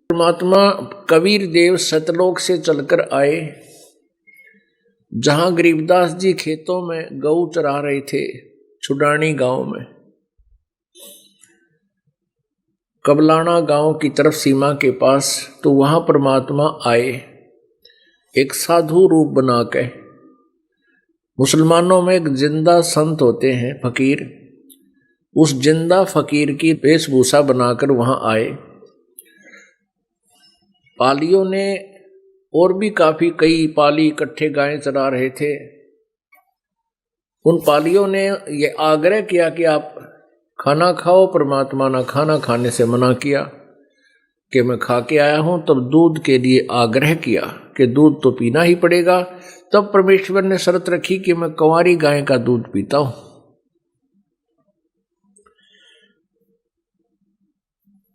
परमात्मा कबीर देव सतलोक से चलकर आए, जहां गरीबदास जी खेतों में गऊ चरा रहे थे, छुडानी गांव में, कबलाना गांव की तरफ सीमा के पास। तो वहां परमात्मा आए एक साधु रूप बना के। मुसलमानों में एक जिंदा संत होते हैं फकीर, उस जिंदा फकीर की वेशभूषा बनाकर वहां आए। पालियों ने और भी कई पाली इकट्ठे गायें चरा रहे थे। उन पालियों ने ये आग्रह किया कि आप खाना खाओ। परमात्मा ने खाना खाने से मना किया कि मैं खा के आया हूं। तब दूध के लिए आग्रह किया कि दूध तो पीना ही पड़ेगा। तब परमेश्वर ने शर्त रखी कि मैं कंवारी गाय का दूध पीता हूं।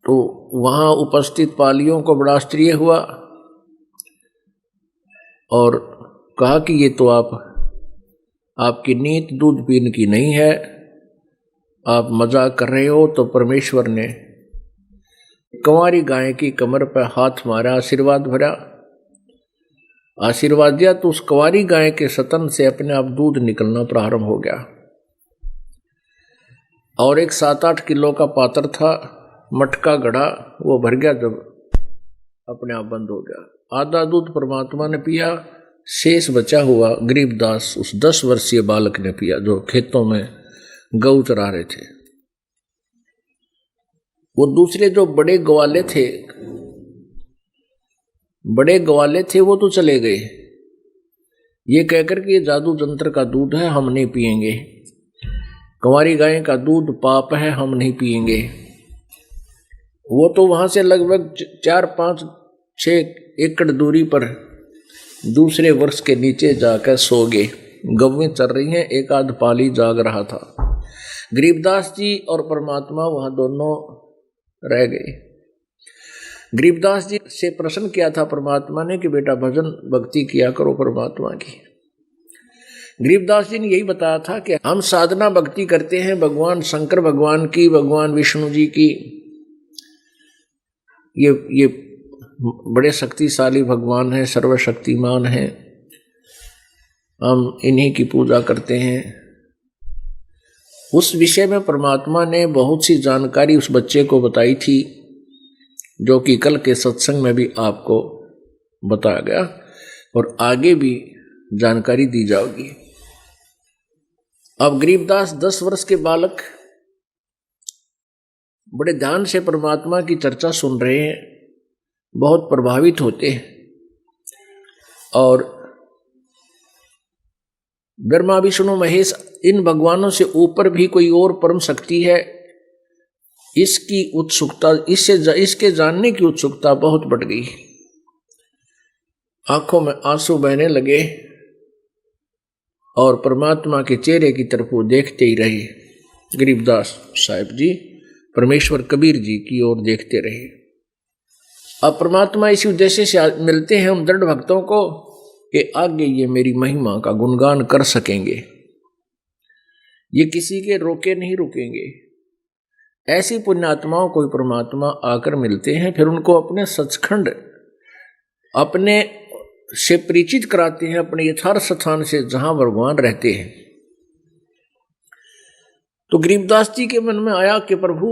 तो वहां उपस्थित पालियों को बड़ा आश्चर्य हुआ और कहा कि ये तो आपकी नीत दूध पीने की नहीं है, आप मजाक कर रहे हो। तो परमेश्वर ने कंवारी गाय की कमर पर हाथ मारा, आशीर्वाद भरा, आशीर्वाद दिया। तो उस कंवारी गाय के सतन से अपने आप दूध निकलना प्रारंभ हो गया और एक 7-8 किलो का पात्र था, मटका गढ़ा, वो भर गया, जब अपने आप बंद हो गया। आधा दूध परमात्मा ने पिया, शेष बचा हुआ गरीबदास उस 10 वर्षीय बालक ने पिया जो खेतों में गऊ चरा रहे थे। वो दूसरे जो बड़े ग्वाले थे वो तो चले गए, ये कहकर कि ये जादू जंत्र का दूध है, हम नहीं पिएंगे, कंवारी गाय का दूध पाप है, हम नहीं पिएंगे। वो तो वहां से लगभग 4-5-6 एकड़ दूरी पर दूसरे वृक्ष के नीचे जाकर सो गए। गवें चल रही हैं, एक आध पाली जाग रहा था। गरीबदास जी और परमात्मा वहां दोनों रह गए। गरीबदास जी से प्रश्न किया था परमात्मा ने कि बेटा भजन भक्ति किया करो परमात्मा की। गरीबदास जी ने यही बताया था कि हम साधना भक्ति करते हैं भगवान शंकर भगवान की, भगवान विष्णु जी की। ये बड़े शक्तिशाली भगवान हैं, सर्वशक्तिमान हैं, हम इन्हीं की पूजा करते हैं। उस विषय में परमात्मा ने बहुत सी जानकारी उस बच्चे को बताई थी, जो कि कल के सत्संग में भी आपको बताया गया और आगे भी जानकारी दी जाएगी। अब गरीबदास 10 वर्ष के बालक बड़े ध्यान से परमात्मा की चर्चा सुन रहे हैं, बहुत प्रभावित होते हैं। और ब्रह्मा विष्णु महेश इन भगवानों से ऊपर भी कोई और परम शक्ति है, इसकी उत्सुकता, इसके जानने की उत्सुकता बहुत बढ़ गई। आंखों में आंसू बहने लगे और परमात्मा के चेहरे की तरफ वो देखते ही रहे। गरीबदास साहिब जी परमेश्वर कबीर जी की ओर देखते रहे। अब परमात्मा इसी उद्देश्य से मिलते हैं हम दृढ़ भक्तों को कि आगे ये मेरी महिमा का गुणगान कर सकेंगे, ये किसी के रोके नहीं रुकेंगे। ऐसी पुण्यात्माओं को परमात्मा आकर मिलते हैं, फिर उनको अपने सचखंड अपने से परिचित कराते हैं, अपने यथार्थ स्थान से जहां भगवान रहते हैं। तो गरीबदास जी के मन में आया कि प्रभु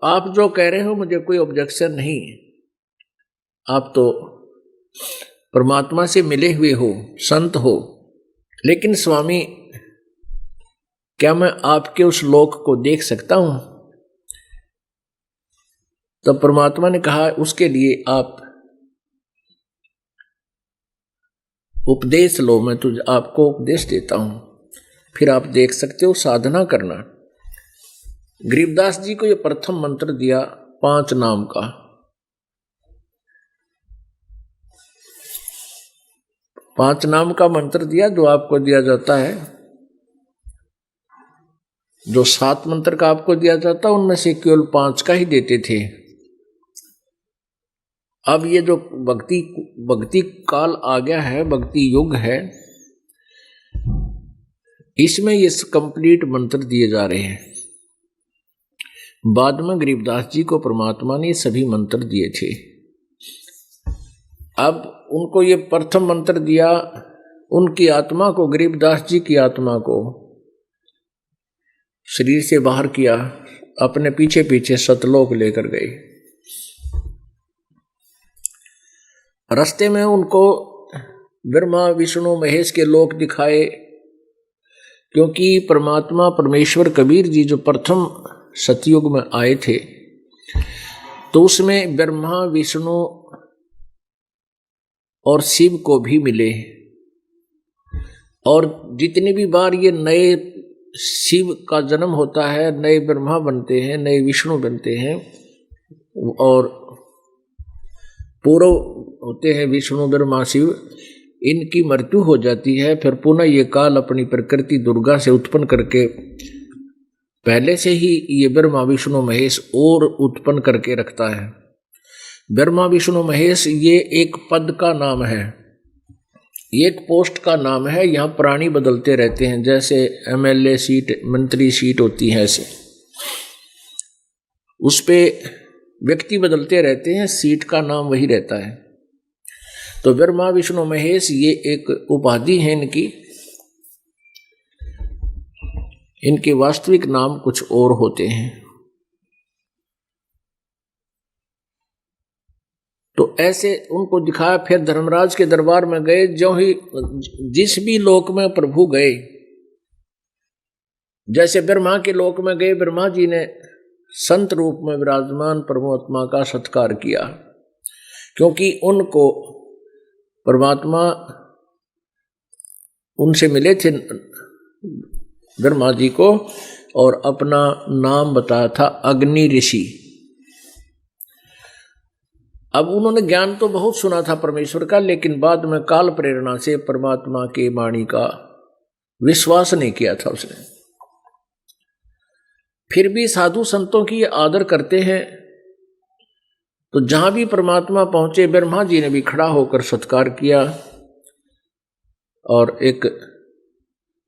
आप जो कह रहे हो मुझे कोई ऑब्जेक्शन नहीं, आप तो परमात्मा से मिले हुए हो, संत हो, लेकिन स्वामी क्या मैं आपके उस लोक को देख सकता हूं? तब परमात्मा ने कहा उसके लिए आप उपदेश लो, मैं आपको उपदेश देता हूं, फिर आप देख सकते हो, साधना करना। गरीबदास जी को यह प्रथम मंत्र दिया 5 नाम का। 5 नाम का मंत्र दिया जो आपको दिया जाता है, जो 7 मंत्र का आपको दिया जाता उनमें से केवल 5 का ही देते थे। अब ये जो भक्ति काल आ गया है, भक्ति युग है, इसमें ये कंप्लीट मंत्र दिए जा रहे हैं। बाद में गरीबदास जी को परमात्मा ने सभी मंत्र दिए थे। अब उनको ये प्रथम मंत्र दिया, उनकी आत्मा को, गरीबदास जी की आत्मा को शरीर से बाहर किया, अपने पीछे पीछे सतलोक लेकर गए। रास्ते में उनको ब्रह्मा विष्णु महेश के लोक दिखाए, क्योंकि परमात्मा परमेश्वर कबीर जी जो प्रथम सतयुग में आए थे तो उसमें ब्रह्मा विष्णु और शिव को भी मिले। और जितनी भी बार ये नए शिव का जन्म होता है, नए ब्रह्मा बनते हैं, नए विष्णु बनते हैं और पूर्व होते हैं विष्णु ब्रह्मा शिव, इनकी मृत्यु हो जाती है। फिर पुनः ये काल अपनी प्रकृति दुर्गा से उत्पन्न करके पहले से ही ये ब्रह्मा विष्णु महेश और उत्पन्न करके रखता है। ब्रह्मा विष्णु महेश ये एक पद का नाम है, एक पोस्ट का नाम है। यहाँ प्राणी बदलते रहते हैं, जैसे एमएलए सीट, मंत्री सीट होती है, ऐसे उस पे व्यक्ति बदलते रहते हैं, सीट का नाम वही रहता है। तो ब्रह्मा विष्णु महेश ये एक उपाधि है इनकी, इनके वास्तविक नाम कुछ और होते हैं। तो ऐसे उनको दिखाया। फिर धर्मराज के दरबार में गए। जो ही जिस भी लोक में प्रभु गए, जैसे ब्रह्मा के लोक में गए, ब्रह्मा जी ने संत रूप में विराजमान परमात्मा का सत्कार किया, क्योंकि उनको परमात्मा उनसे मिले थे ब्रह्मा जी को, और अपना नाम बताया था अग्नि ऋषि। अब उन्होंने ज्ञान तो बहुत सुना था परमेश्वर का, लेकिन बाद में काल प्रेरणा से परमात्मा के वाणी का विश्वास नहीं किया था उसने। फिर भी साधु संतों की आदर करते हैं, तो जहां भी परमात्मा पहुंचे ब्रह्मा जी ने भी खड़ा होकर सत्कार किया, और एक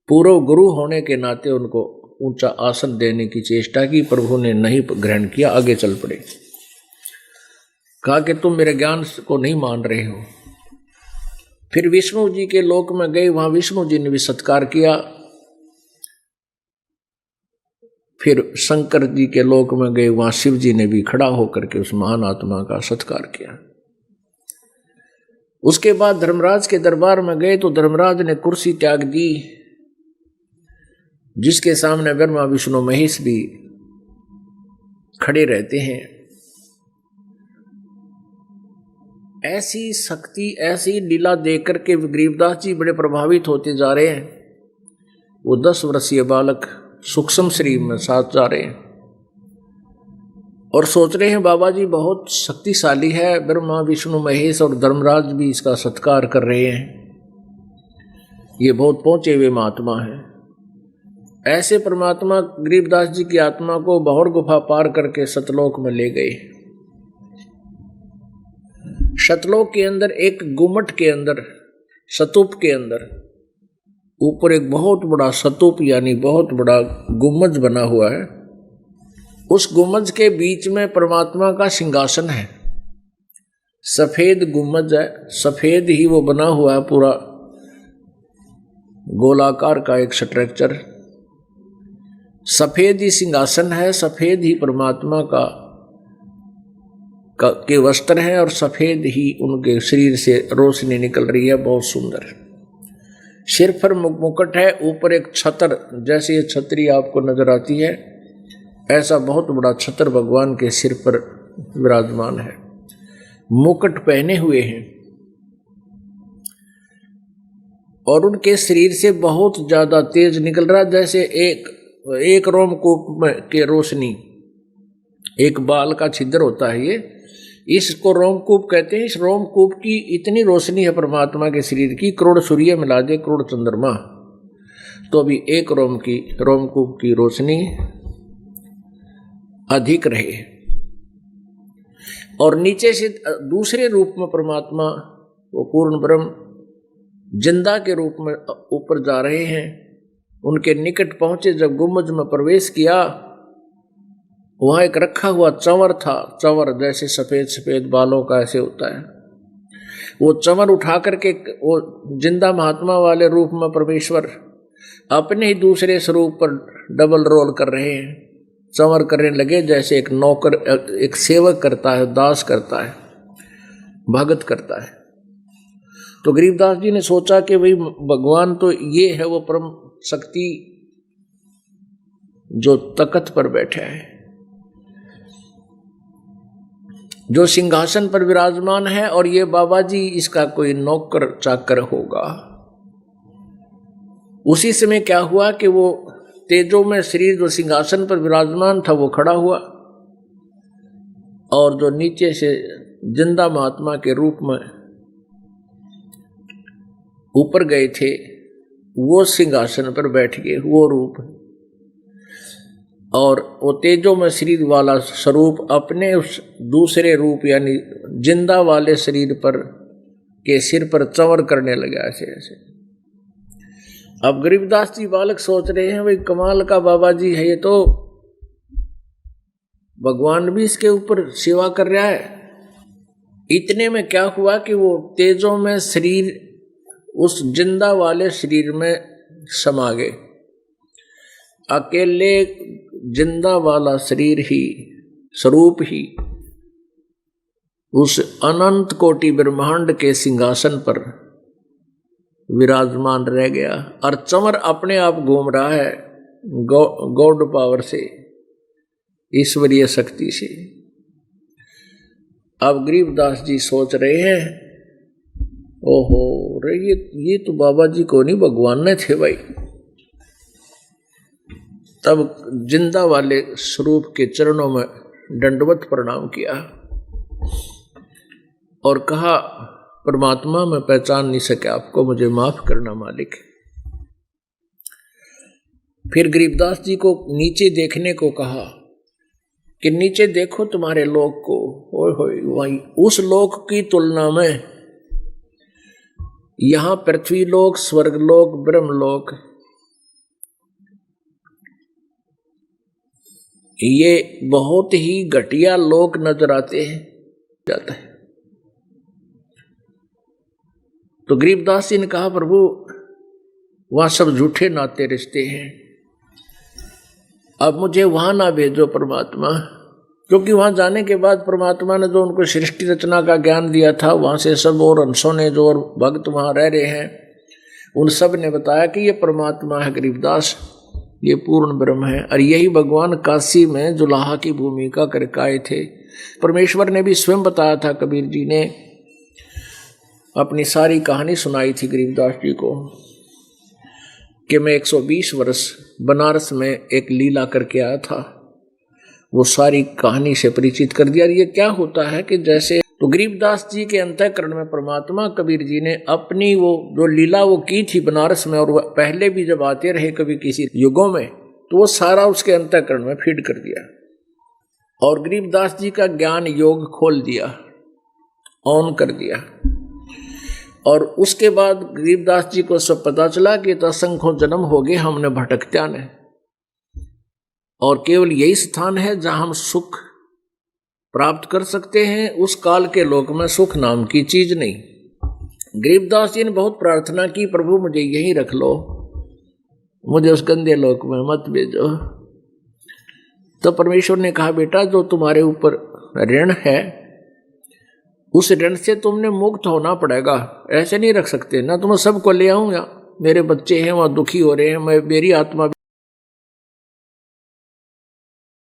पूर्व गुरु होने के नाते उनको ऊंचा आसन देने की चेष्टा की। प्रभु ने नहीं ग्रहण किया, आगे चल पड़े। कहा कि तुम मेरे ज्ञान को नहीं मान रहे हो। फिर विष्णु जी के लोक में गए, वहां विष्णु जी ने भी सत्कार किया। फिर शंकर जी के लोक में गए, वहां शिव जी ने भी खड़ा होकर के उस महान आत्मा का सत्कार किया। उसके बाद धर्मराज के दरबार में गए, तो धर्मराज ने कुर्सी त्याग दी, जिसके सामने ब्रह्मा विष्णु महेश भी खड़े रहते हैं। ऐसी शक्ति, ऐसी लीला देकर के गरीबदास जी बड़े प्रभावित होते जा रहे हैं। वो 10 वर्षीय बालक सूक्ष्म शरीर में साथ जा रहे हैं और सोच रहे हैं बाबा जी बहुत शक्तिशाली है। ब्रह्मा विष्णु महेश और धर्मराज भी इसका सत्कार कर रहे हैं, ये बहुत पहुंचे हुए महात्मा है। ऐसे परमात्मा गरीबदास जी की आत्मा को बहौर गुफा पार करके सतलोक में ले गए। सतलोक के अंदर एक गुम्मट के अंदर, स्तूप के अंदर ऊपर एक बहुत बड़ा स्तूप यानी बहुत बड़ा गुम्मज बना हुआ है। उस गुम्मज के बीच में परमात्मा का सिंहासन है। सफेद गुम्मज है, सफेद ही वो बना हुआ है, पूरा गोलाकार का एक स्ट्रक्चर। सफेद ही सिंहासन है, सफेद ही परमात्मा के वस्त्र हैं और सफेद ही उनके शरीर से रोशनी निकल रही है, बहुत सुंदर। सिर पर मुकुट है, ऊपर एक छतर, जैसे ये छतरी आपको नजर आती है, ऐसा बहुत बड़ा छतर भगवान के सिर पर विराजमान है। मुकुट पहने हुए हैं और उनके शरीर से बहुत ज्यादा तेज निकल रहा, जैसे एक रोमकूप में के रोशनी, एक बाल का छिद्र होता है ये, इसको रोमकूप कहते हैं। इस रोमकूप की इतनी रोशनी है परमात्मा के शरीर की, करोड़ सूर्य मिला दे, करोड़ चंद्रमा, तो अभी एक रोमकूप की रोशनी अधिक रहे। और नीचे से दूसरे रूप में परमात्मा वो पूर्ण ब्रह्म जिंदा के रूप में ऊपर जा रहे हैं। उनके निकट पहुंचे, जब गुम्बज में प्रवेश किया, वहां एक रखा हुआ चंवर था। चंवर जैसे सफेद सफेद बालों का ऐसे होता है, वो चमर उठा करके वो जिंदा महात्मा वाले रूप में परमेश्वर अपने ही दूसरे स्वरूप पर डबल रोल कर रहे हैं, चमर करने लगे जैसे एक नौकर, एक सेवक करता है, दास करता है, भगत करता है। तो गरीबदास जी ने सोचा कि भाई भगवान तो ये है वो परम शक्ति जो तख्त पर बैठा है, जो सिंहासन पर विराजमान है, और ये बाबा जी इसका कोई नौकर चाकर होगा। उसी समय क्या हुआ कि वो तेजो में शरीर जो सिंहासन पर विराजमान था वो खड़ा हुआ, और जो नीचे से जिंदा महात्मा के रूप में ऊपर गए थे वो सिंहासन पर बैठ गए, वो रूप। और वो तेजो में शरीर वाला स्वरूप अपने उस दूसरे रूप यानी जिंदा वाले शरीर पर के सिर पर चंवर करने लगा ऐसे ऐसे। अब गरीबदास जी बालक सोच रहे हैं भाई कमाल का बाबा जी है ये, तो भगवान भी इसके ऊपर सेवा कर रहा है। इतने में क्या हुआ कि वो तेजों में शरीर उस जिंदा वाले शरीर में समा गए। अकेले जिंदा वाला शरीर ही, स्वरूप ही उस अनंत कोटि ब्रह्मांड के सिंहासन पर विराजमान रह गया, और चमर अपने आप घूम रहा है गॉड पावर से, ईश्वरीय शक्ति से। अब गरीबदास जी सोच रहे हैं ओहो रे ये तो बाबा जी को नहीं भगवान ने थे भाई। तब जिंदा वाले स्वरूप के चरणों में दंडवत प्रणाम किया और कहा परमात्मा मैं पहचान नहीं सका आपको, मुझे माफ करना मालिक। फिर गरीबदास जी को नीचे देखने को कहा कि नीचे देखो तुम्हारे लोक को। ओए होए, वही उस लोक की तुलना में यहां पृथ्वी लोक, स्वर्ग लोक, ब्रह्मलोक ये बहुत ही घटिया लोक नजर आते हैं जाता है। तो गरीबदास जी ने कहा प्रभु वहां सब झूठे नाते रिश्ते हैं, अब मुझे वहां ना भेजो परमात्मा, क्योंकि वहां जाने के बाद परमात्मा ने जो उनको सृष्टि रचना का ज्ञान दिया था, वहां से सब और अंशों ने जो और भक्त वहां रह रहे हैं उन सब ने बताया कि ये परमात्मा है गरीबदास, ये पूर्ण ब्रह्म है। और यही भगवान काशी में जुलाहा की भूमिका करके आए थे। परमेश्वर ने भी स्वयं बताया था, कबीर जी ने अपनी सारी कहानी सुनाई थी गरीबदास जी को कि मैं 120 वर्ष बनारस में एक लीला करके आया था, वो सारी कहानी से परिचित कर दिया। ये क्या होता है कि जैसे तो गरीबदास जी के अंतःकरण में परमात्मा कबीर जी ने अपनी वो जो लीला वो की थी बनारस में, और पहले भी जब आते रहे कभी किसी युगों में, तो वो सारा उसके अंतःकरण में फीड कर दिया और गरीबदास जी का ज्ञान योग खोल दिया, ऑन कर दिया। और उसके बाद गरीबदास जी को सब पता चला कि तो असंख्यों जन्म हो गए हमने भटकत्या ने, और केवल यही स्थान है जहां हम सुख प्राप्त कर सकते हैं। उस काल के लोक में सुख नाम की चीज नहीं। गरीबदास जी ने बहुत प्रार्थना की, प्रभु मुझे यहीं रख लो, मुझे उस गंदे लोक में मत भेजो। तो परमेश्वर ने कहा बेटा जो तुम्हारे ऊपर ऋण है उस ऋण से तुमने मुक्त होना पड़ेगा, ऐसे नहीं रख सकते ना। तो मैं सबको ले आऊं, या मेरे बच्चे हैं वहां दुखी हो रहे हैं, मैं मेरी आत्मा